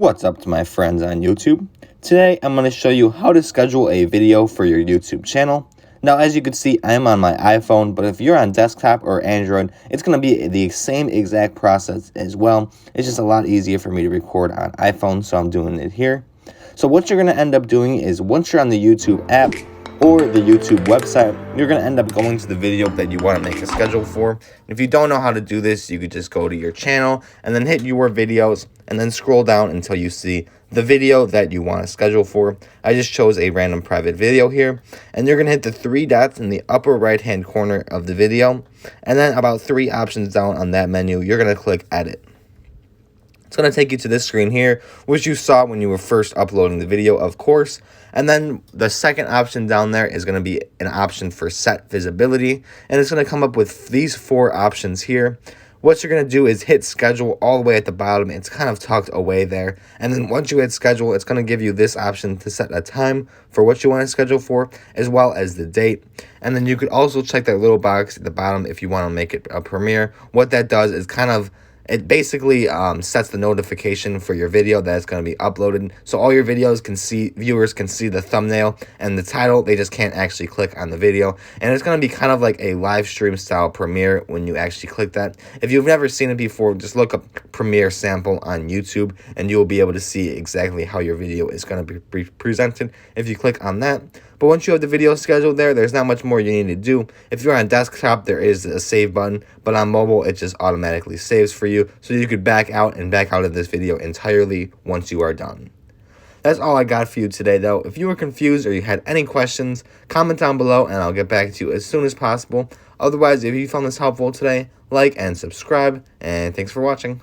What's up to my friends on YouTube? Today I'm going to show you how to schedule a video for your YouTube channel. Now as you can see, I am on my iPhone, but if you're on desktop or Android, it's going to be the same exact process as well. It's just a lot easier for me to record on iPhone, so I'm doing it here. So what you're going to end up doing is once you're on the YouTube app or the YouTube website, you're going to end up going to the video that you want to make a schedule for. If you don't know how to do this, you could just go to your channel and then hit your videos and then scroll down until you see the video that you want to schedule for. I just chose a random private video here, and you're going to hit the three dots in the upper right hand corner of the video, and then about three options down on that menu, you're going to click edit. It's going to take you to this screen here, which you saw when you were first uploading the video, of course. And then the second option down there is going to be an option for set visibility. And it's going to come up with these four options here. What you're going to do is hit schedule all the way at the bottom. It's kind of tucked away there. And then once you hit schedule, it's going to give you this option to set a time for what you want to schedule for, as well as the date. And then you could also check that little box at the bottom if you want to make it a premiere. What that does is it basically sets the notification for your video that it's going to be uploaded. So all your viewers can see the thumbnail and the title. They just can't actually click on the video. And it's going to be kind of like a live stream style premiere when you actually click that. If you've never seen it before, just look up premiere sample on YouTube and you'll be able to see exactly how your video is going to be presented if you click on that. But once you have the video scheduled there's not much more you need to do. If you're on desktop, there is a save button, but on mobile, it just automatically saves for you. So you could back out of this video entirely once you are done. That's all I got for you today, though. If you were confused or you had any questions, comment down below and I'll get back to you as soon as possible. Otherwise, if you found this helpful today, like and subscribe, and thanks for watching.